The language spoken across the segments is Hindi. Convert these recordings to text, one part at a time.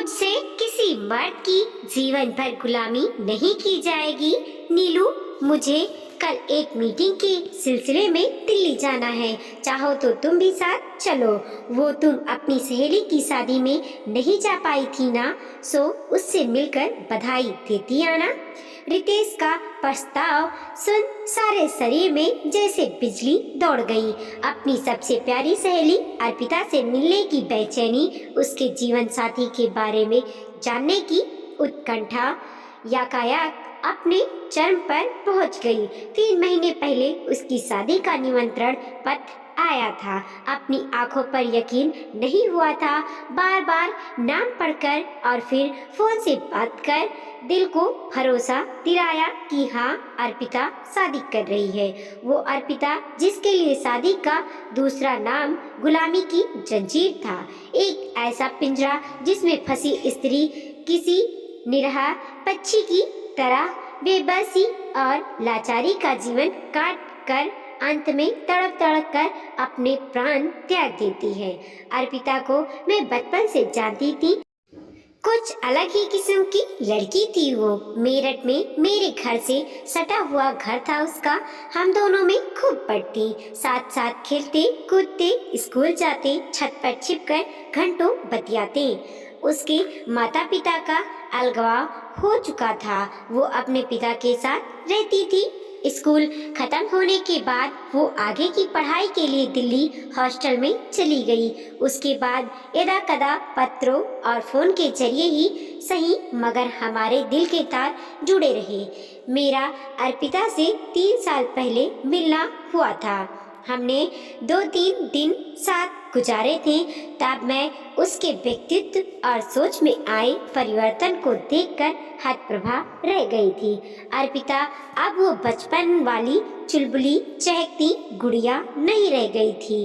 मुझसे किसी मर्द की जीवन भर गुलामी नहीं की जाएगी। नीलू, मुझे कल एक मीटिंग के सिलसिले में दिल्ली जाना है। चाहो तो तुम भी साथ चलो। वो तुम अपनी सहेली की शादी में नहीं जा पाई थी ना, सो उससे मिलकर बधाई देती आना। रितेश का प्रस्ताव सुन सारे शरीर में जैसे बिजली दौड़ गई। अपनी सबसे प्यारी सहेली अर्पिता से मिलने की बेचैनी, उसके जीवन साथी के बारे में जानने की उत्कंठा यातायात अपने चरम पर पहुंच गई। 3 महीने पहले उसकी शादी का निमंत्रण पत्र आया था। अपनी आंखों पर यकीन नहीं हुआ था। बार बार नाम पढ़कर और फिर फोन से बात कर दिल को भरोसा दिलाया कि हाँ, अर्पिता शादी कर रही है। वो अर्पिता जिसके लिए शादी का दूसरा नाम गुलामी की जंजीर था। एक ऐसा पिंजरा जिसमें फंसी स्त्री किसी निरहा पक्षी की तरह बेबसी और लाचारी का जीवन काट कर अंत में तड़प तड़प कर अपने प्राण त्याग देती है। अर्पिता को मैं बचपन से जानती थी। कुछ अलग ही किस्म की लड़की थी वो। मेरठ में मेरे घर से सटा हुआ घर था उसका। हम दोनों में खूब पढ़ती, साथ साथ खेलते कूदते, स्कूल जाते, छत पर छिपकर घंटों बतियाते। उसके माता पिता का अलगाव हो चुका था। वो अपने पिता के साथ रहती थी। स्कूल खत्म होने के बाद वो आगे की पढ़ाई के लिए दिल्ली हॉस्टल में चली गई। उसके बाद यदा कदा पत्रों और फोन के जरिए ही सही, मगर हमारे दिल के तार जुड़े रहे। मेरा अर्पिता से 3 साल पहले मिलना हुआ था। हमने 2-3 दिन साथ गुजारे थे। तब मैं उसके व्यक्तित्व और सोच में आए परिवर्तन को देखकर हतप्रभा रह गई थी। अर्पिता अब वो बचपन वाली चुलबुली चहकती गुड़िया नहीं रह गई थी।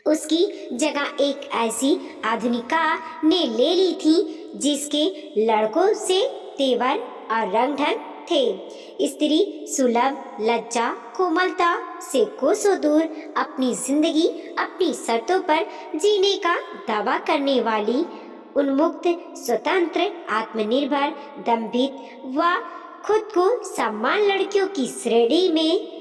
उसकी जगह एक ऐसी आधुनिका ने ले ली थी जिसके लड़कों से तेवर और रंग ढंग थे। स्त्री सुलभ लज्जा कोमलता से कोसों दूर अपनी जिंदगी अपनी शर्तों पर जीने का दावा करने वाली उन्मुक्त, स्वतंत्र, आत्मनिर्भर, दंभित व खुद को सम्मान लड़कियों की श्रेणी में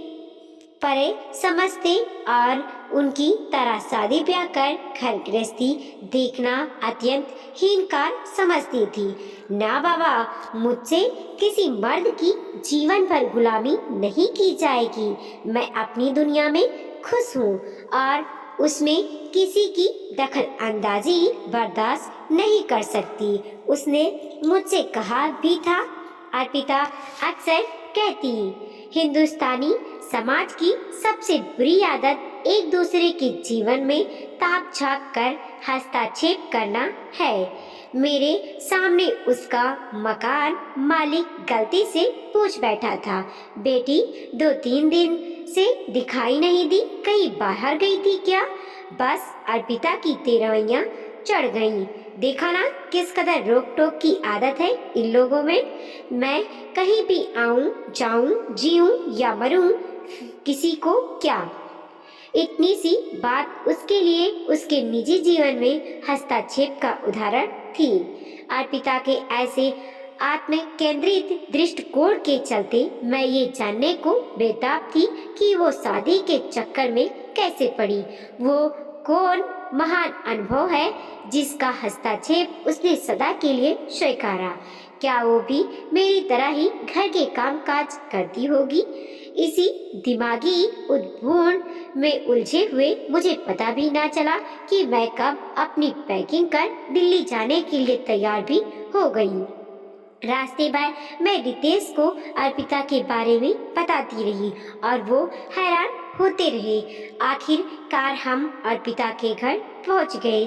परे समझते और उनकी तरह शादी ब्याह कर घर गृहस्थी देखना अत्यंत हीनकार समझती थी। ना बाबा, मुझसे किसी मर्द की जीवन भर गुलामी नहीं की जाएगी। मैं अपनी दुनिया में खुश हूँ और उसमें किसी की दखल अंदाजी बर्दाश्त नहीं कर सकती। उसने मुझसे कहा भी था। अर्पिता अक्सर कहती, हिंदुस्तानी समाज की सबसे बुरी आदत एक दूसरे के जीवन में ताक झांक कर हस्तक्षेप करना है। मेरे सामने उसका मकान मालिक गलती से पूछ बैठा था, बेटी 2-3 दिन से दिखाई नहीं दी, कहीं बाहर गई थी क्या? बस अर्पिता की तेरवैया चढ़ गई। देखा ना किस कदर रोक टोक की आदत है इन लोगों में। मैं कहीं भी आऊं जाऊं, जीऊं या मरूं, किसी को क्या। इतनी सी बात उसके लिए उसके निजी जीवन में हस्तक्षेप का उदाहरण थी। अर्पिता के ऐसे आत्म केंद्रित दृष्टिकोण के चलते मैं ये जानने को बेताब थी कि वो शादी के चक्कर में कैसे पड़ी। वो कौन महान अनुभव है जिसका हस्तक्षेप उसने सदा के लिए स्वीकारा। क्या वो भी मेरी तरह ही घर के कामकाज करती होगी? इसी दिमागी उद्भूण में उलझे हुए मुझे पता भी ना चला कि मैं कब अपनी पैकिंग कर दिल्ली जाने के लिए तैयार भी हो गई। रास्ते भर मैं रितेश को अर्पिता के बारे में बताती रही और वो हैरान होते रहे। आखिरकार हम अर्पिता के घर पहुंच गए।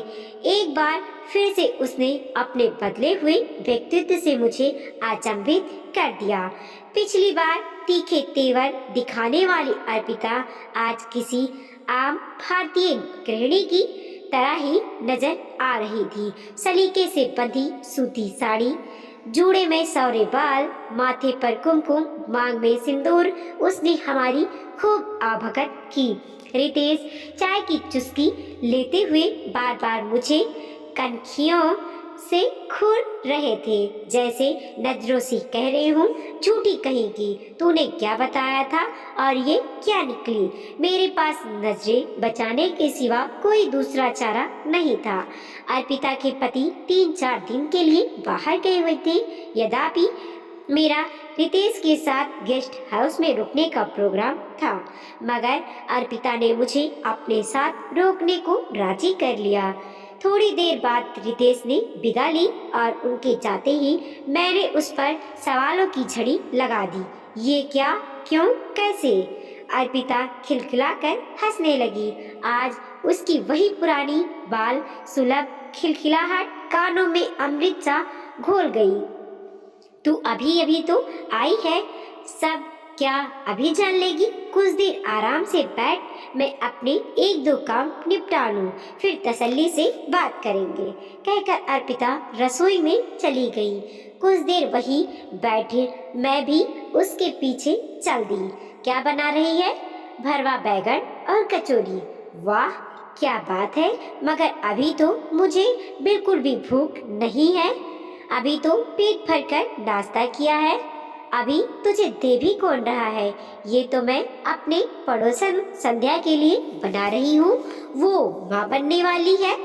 एक बार फिर से उसने अपने बदले हुए व्यक्तित्व से मुझे अचंभित कर दिया। पिछली बार तीखे तेवर दिखाने वाली अर्पिता आज किसी आम भारतीय गृहिणी की तरह ही नजर आ रही थी। सलीके से बंधी सूती साड़ी, जूड़े में सौरे बाल, माथे पर कुमकुम, मांग में सिंदूर, उसने हमारी खूब आभगत की। रितेश चाय की चुस्की लेते हुए बार बार मुझे कनखियों से घूर रहे थे, जैसे नजरों से कह रहे हूँ, झूठी कहेगी, तूने क्या बताया था और ये क्या निकली। मेरे पास नजरें बचाने के सिवा कोई दूसरा चारा नहीं था। अर्पिता के पति 3-4 दिन के लिए बाहर गए हुए थे। यद्यपि मेरा रितेश के साथ गेस्ट हाउस में रुकने का प्रोग्राम था, मगर अर्पिता ने मुझे अपने साथ रोकने को राजी कर लिया। थोड़ी देर बाद रितेश ने विदा ली और उनके जाते ही मैंने उस पर सवालों की झड़ी लगा दी। ये क्या, क्यों, कैसे? अर्पिता खिलखिलाकर हंसने लगी। आज उसकी वही पुरानी बाल सुलभ खिलखिलाहट कानों में अमृत सा घोल गई। तू अभी अभी तो आई है, सब क्या अभी जान लेगी? कुछ देर आराम से बैठ, मैं अपने 1-2 काम निपटा लूं, फिर तसल्ली से बात करेंगे, कहकर अर्पिता रसोई में चली गई। कुछ देर वही बैठे मैं भी उसके पीछे चल दी। क्या बना रही है? भरवा बैगन और कचौरी। वाह क्या बात है, मगर अभी तो मुझे बिल्कुल भी भूख नहीं है। अभी तो पेट भरकर नाश्ता किया है, अभी तुझे दे भी कौन रहा है? ये तो मैं अपने पड़ोसन संध्या के लिए बना रही हूँ, वो माँ बनने वाली है।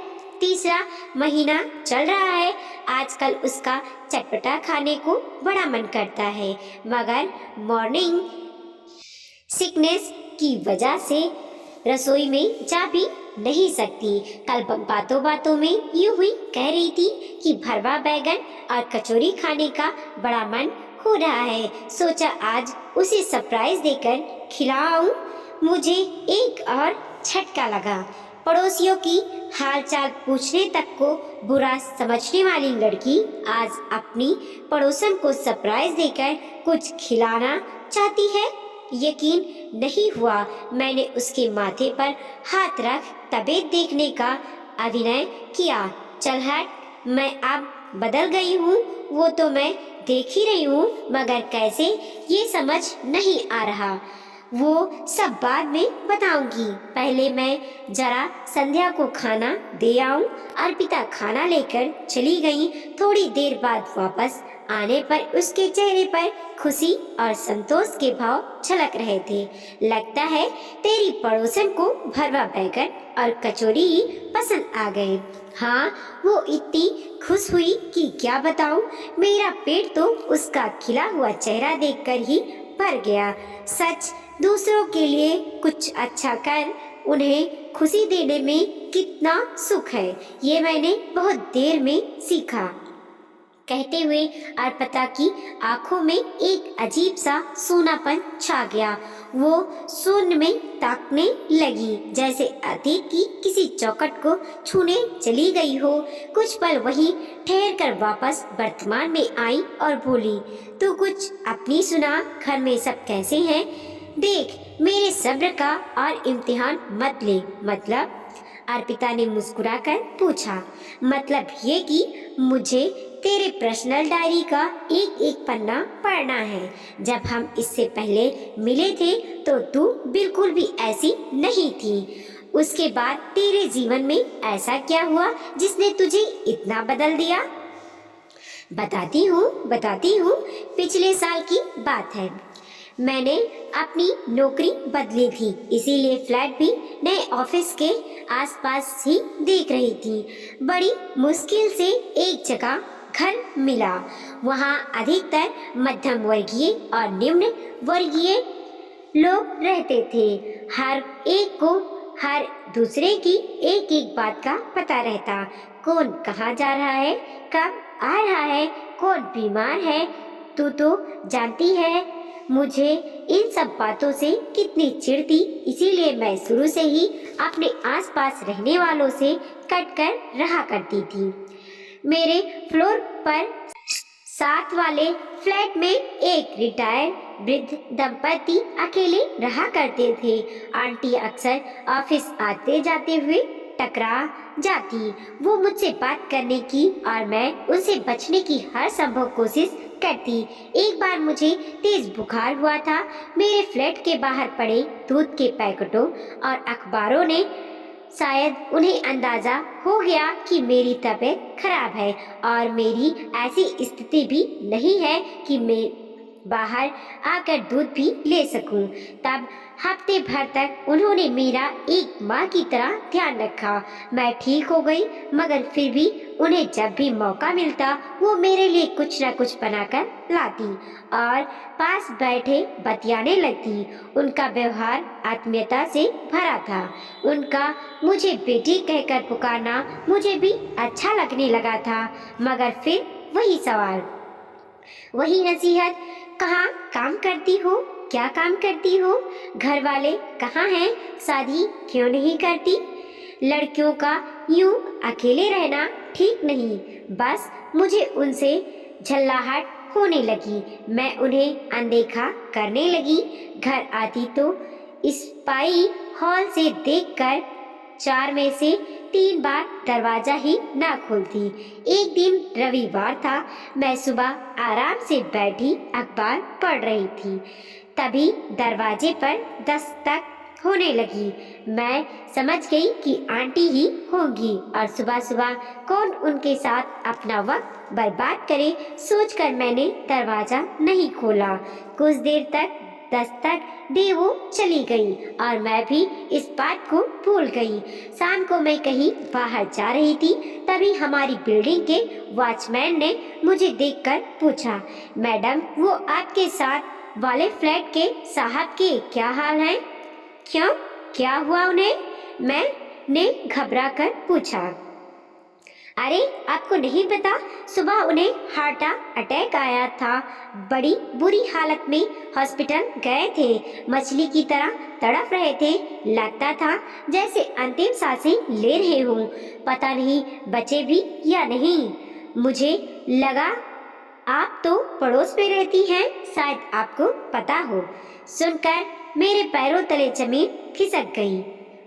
3रा महीना चल रहा है। आजकल उसका चटपटा खाने को बड़ा मन करता है, मगर मॉर्निंग सिकनेस की वजह से रसोई में जा भी नहीं सकती। कल बातों बातों में यूं हुई कह रही थी कि भरवा बैगन और कचौरी खाने का बड़ा मन हो रहा है। सोचा आज उसे सरप्राइज देकर खिलाऊं। मुझे एक और झटका लगा। पड़ोसियों की हालचाल पूछने तक को बुरा समझने वाली लड़की आज अपनी पड़ोसन को सरप्राइज देकर कुछ खिलाना चाहती है। यकीन नहीं हुआ। मैंने उसके माथे पर हाथ रख तबीयत देखने का अभिनय किया। चल हट, मैं अब बदल गई हूँ, वो तो मैं देख ही रही हूँ, मगर कैसे ये समझ नहीं आ रहा। वो सब बाद में बताऊंगी। पहले मैं जरा संध्या को खाना दे आऊं। अर्पिता खाना लेकर चली गई। थोड़ी देर बाद वापस आने पर उसके चेहरे पर खुशी और संतोष के भाव झलक रहे थे। लगता है तेरी पड़ोसन को भरवा बैगन और कचौरी ही पसंद आ गए। हाँ, वो इतनी खुश हुई कि क्या बताऊं। मेरा पेट तो उसका खिला हुआ चेहरा देखकर ही भर गया। सच, दूसरों के लिए कुछ अच्छा कर उन्हें खुशी देने में कितना सुख है, ये मैंने बहुत देर में सीखा। कहते हुए अर्पिता की आंखों में एक अजीब सा सूनापन छा गया। वो शून्य में ताकने लगी, जैसे अतीत की किसी चौखट को छूने चली गई हो। कुछ पल वहीं ठहर कर वापस वर्तमान में आई और बोली, तू कुछ अपनी सुना, घर में सब कैसे हैं? देख, मेरे सब्र का और इम्तिहान मत ले। मतलब? अर्पिता ने मुस्कुराकर पूछा। मतलब ये कि मुझे तेरे पर्सनल डायरी का एक एक पन्ना पढ़ना है। जब हम इससे पहले मिले थे तो तू बिल्कुल भी ऐसी नहीं थी। उसके बाद तेरे जीवन में ऐसा क्या हुआ जिसने तुझे इतना बदल दिया? बताती हूँ। पिछले साल की बात है। मैंने अपनी नौकरी बदली थी, इसीलिए फ्लैट भी नए ऑफिस के आसपास ही देख रही थी। बड़ी मुश्किल से एक जगह घर मिला। वहाँ अधिकतर मध्यम वर्गीय और निम्न वर्गीय लोग रहते थे। हर एक को हर दूसरे की एक एक बात का पता रहता। कौन कहाँ जा रहा है, कब आ रहा है, कौन बीमार है। तू तो जानती है मुझे इन सब बातों से कितनी चिढ़ थी, इसीलिए मैं शुरू से ही अपने आसपास रहने वालों से कट कर रहा करती थी। मेरे फ्लोर पर साथ वाले फ्लैट में एक रिटायर्ड वृद्ध दंपति अकेले रहा करते थे। आंटी अक्सर ऑफिस आते जाते हुए टकरा जाती। वो मुझसे बात करने की और मैं उनसे बचने की हर संभव कोशिश करती। एक बार मुझे तेज बुखार हुआ था। मेरे फ्लैट के बाहर पड़े दूध के पैकेटों और अखबारों ने शायद उन्हें अंदाजा हो गया कि मेरी तबीयत खराब है और मेरी ऐसी स्थिति भी नहीं है कि मैं बाहर आकर दूध भी ले सकूं। तब हफ्ते भर तक उन्होंने मेरा एक माँ की तरह ध्यान रखा। मैं ठीक हो गई, मगर फिर भी उन्हें जब भी मौका मिलता वो मेरे लिए कुछ न कुछ बनाकर लाती और पास बैठे बतियाने लगती। उनका व्यवहार आत्मीयता से भरा था। उनका मुझे बेटी कहकर पुकारना मुझे भी अच्छा लगने लगा था। मगर फिर वही सवाल, वही नसीहत, कहाँ काम करती हो, क्या काम करती हो, घर वाले कहाँ हैं, शादी क्यों नहीं करती। लड़कियों का यूं अकेले रहना ठीक नहीं। बस मुझे उनसे झल्लाहट होने लगी। मैं उन्हें अनदेखा करने लगी। घर आती तो स्पाई हॉल से देखकर 4 में से 3 बार दरवाजा ही ना खोलती। एक दिन रविवार था। मैं सुबह आराम से बैठी अखबार पढ़ रही थी, तभी दरवाजे पर दस्तक होने लगी। मैं समझ गई कि आंटी ही होंगी और सुबह सुबह कौन उनके साथ अपना वक्त बर्बाद करे, सोचकर मैंने दरवाजा नहीं खोला। कुछ देर तक दस्तक दे वो चली गई और मैं भी इस बात को भूल गई। शाम को मैं कहीं बाहर जा रही थी, तभी हमारी बिल्डिंग के वॉचमैन ने मुझे देखकर पूछा, मैडम वो आपके साथ वाले फ्लैट के साहब के क्या हाल है? क्यों, क्या हुआ उन्हें? मैंने घबरा कर पूछा। अरे आपको नहीं पता, सुबह उन्हें हार्ट अटैक आया था। बड़ी बुरी हालत में हॉस्पिटल गए थे। मछली की तरह तड़प रहे थे। लगता था जैसे अंतिम सांसें ले रहे हों। पता नहीं बचे भी या नहीं। मुझे लगा आप तो पड़ोस में रहती हैं, शायद आपको पता हो। सुनकर मेरे पैरों तले जमीन खिसक गई।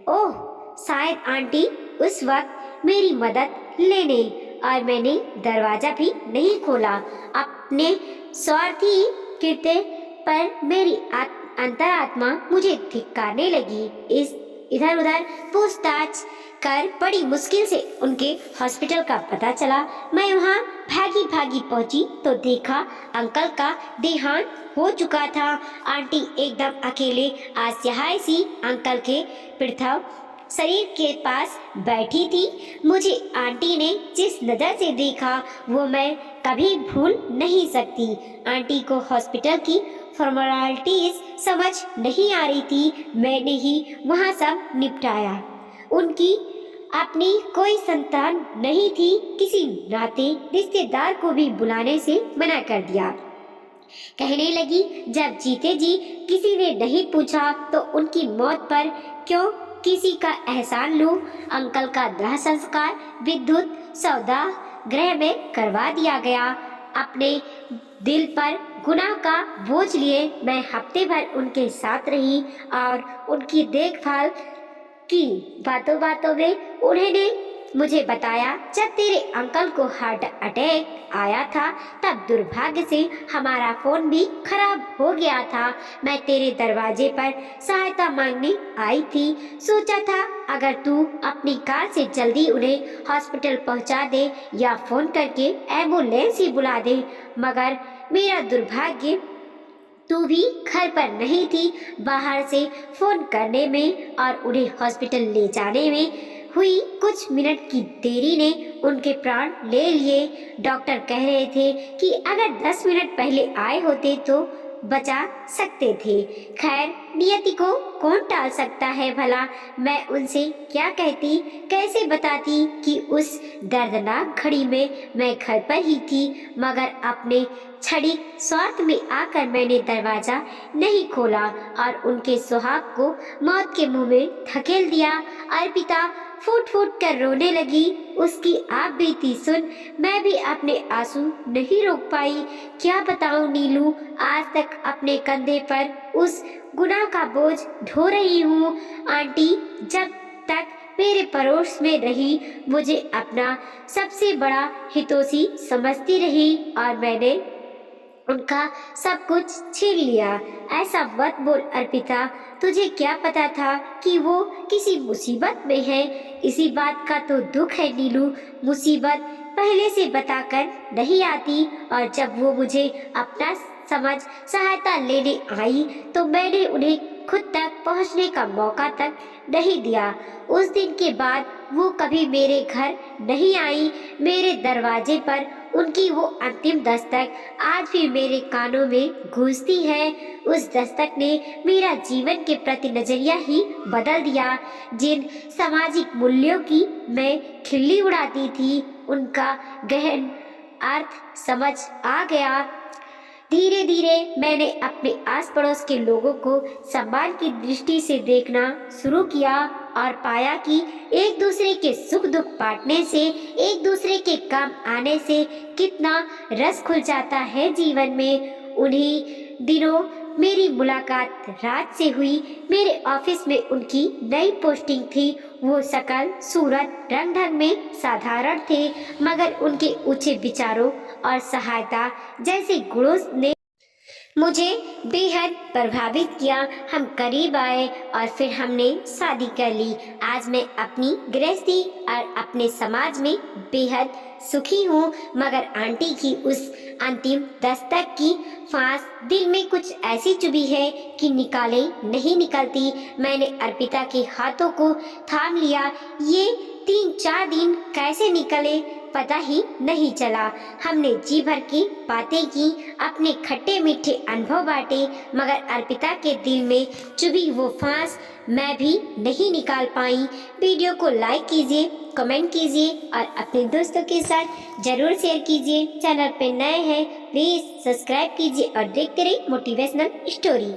ओह, शायद आंटी उस वक्त मेरी मदद लेने, और मैंने दरवाजा भी नहीं खोला। अपने स्वार्थी कृत्य पर मेरी अंतरात्मा मुझे धिक्कारने लगी। इस इधर उधर पूछताछ कर बड़ी मुश्किल से उनके हॉस्पिटल का पता चला। मैं वहाँ भागी भागी पहुँची तो देखा अंकल का देहांत हो चुका था। आंटी एकदम अकेले असहाय सी अंकल के पृथक शरीर के पास बैठी थी। मुझे आंटी ने जिस नज़र से देखा वो मैं कभी भूल नहीं सकती। आंटी को हॉस्पिटल की फॉर्मेलिटीज समझ नहीं आ रही थी। मैंने ही वहाँ सब निपटाया। उनकी अपनी कोई संतान नहीं थी। किसी नाते रिश्तेदार को भी बुलाने से मना कर दिया। कहने लगी, जब जीते जी किसी ने नहीं पूछा तो उनकी मौत पर क्यों किसी का एहसान लूं। अंकल का दाह संस्कार विद्युत सौदा गृह में करवा दिया गया। अपने दिल पर गुनाह का बोझ लिए मैं हफ्ते भर उनके साथ रही और उनकी देखभाल की। बातों बातों में उन्होंने मुझे बताया, जब तेरे अंकल को हार्ट अटैक आया था तब दुर्भाग्य से हमारा फोन भी खराब हो गया था। मैं तेरे दरवाजे पर सहायता मांगने आई थी। सोचा था अगर तू अपनी कार से जल्दी उन्हें हॉस्पिटल पहुंचा दे या फोन करके एम्बुलेंस ही बुला दे, मगर मेरा दुर्भाग्य तू भी घर पर नहीं थी। बाहर से फोन करने में और उन्हें हॉस्पिटल ले जाने में हुई कुछ मिनट की देरी ने उनके प्राण ले लिए। डॉक्टर कह रहे थे कि अगर 10 मिनट पहले आए होते तो बचा सकते थे। खैर, नियति को कौन टाल सकता है भला। मैं उनसे क्या कहती, कैसे बताती कि उस दर्दनाक घड़ी में मैं घर पर ही थी, मगर अपने क्षणिक स्वार्थ में आकर मैंने दरवाजा नहीं खोला और उनके सुहाग को मौत के मुंह में धकेल दिया। अर्पिता फूट फूट कर रोने लगी। उसकी आप बीती सुन मैं भी अपने आंसू नहीं रोक पाई। क्या बताऊं नीलू, आज तक अपने कंधे पर उस गुनाह का बोझ ढो रही हूँ। आंटी जब तक मेरे पड़ोस में रही मुझे अपना सबसे बड़ा हितैषी समझती रही और मैंने उनका सब कुछ छीन लिया। ऐसा मत बोल अर्पिता, तुझे क्या पता था कि वो किसी मुसीबत में है। इसी बात का तो दुख है नीलू, मुसीबत पहले से बताकर नहीं आती, और जब वो मुझे अपना समझ सहायता लेने आई तो मैंने उन्हें खुद तक पहुंचने का मौका तक नहीं दिया। उस दिन के बाद वो कभी मेरे घर नहीं आई। मेरे दरवाजे पर उनकी वो अंतिम दस्तक आज भी मेरे कानों में गूंजती है। उस दस्तक ने मेरा जीवन के प्रति नजरिया ही बदल दिया। जिन सामाजिक मूल्यों की मैं खिल्ली उड़ाती थी, उनका गहन अर्थ समझ आ गया। धीरे धीरे मैंने अपने आस पड़ोस के लोगों को सम्मान की दृष्टि से देखना शुरू किया और पाया कि एक दूसरे के सुख दुख बांटने से, एक दूसरे के काम आने से कितना रस खुल जाता है जीवन में। उन्हीं दिनों मेरी मुलाकात राज से हुई। मेरे ऑफिस में उनकी नई पोस्टिंग थी। वो शकल सूरत रंग ढंग में साधारण थे, मगर उनके ऊंचे विचारों और सहायता जैसे गुणों ने मुझे बेहद प्रभावित किया। हम करीब आए और फिर हमने शादी कर ली। आज मैं अपनी गृहस्थी और अपने समाज में बेहद सुखी हूँ, मगर आंटी की उस अंतिम दस्तक की फांस दिल में कुछ ऐसी चुभी है कि निकाले नहीं निकलती। मैंने अर्पिता के हाथों को थाम लिया। ये 3-4 दिन कैसे निकले पता ही नहीं चला। हमने जी भर की बातें की, अपने खट्टे मीठे अनुभव बांटे, मगर अर्पिता के दिल में चुभी वो फांस मैं भी नहीं निकाल पाई। वीडियो को लाइक कीजिए, कमेंट कीजिए और अपने दोस्तों के साथ जरूर शेयर कीजिए। चैनल पे नए हैं प्लीज सब्सक्राइब कीजिए और देखते रहिए मोटिवेशनल स्टोरी।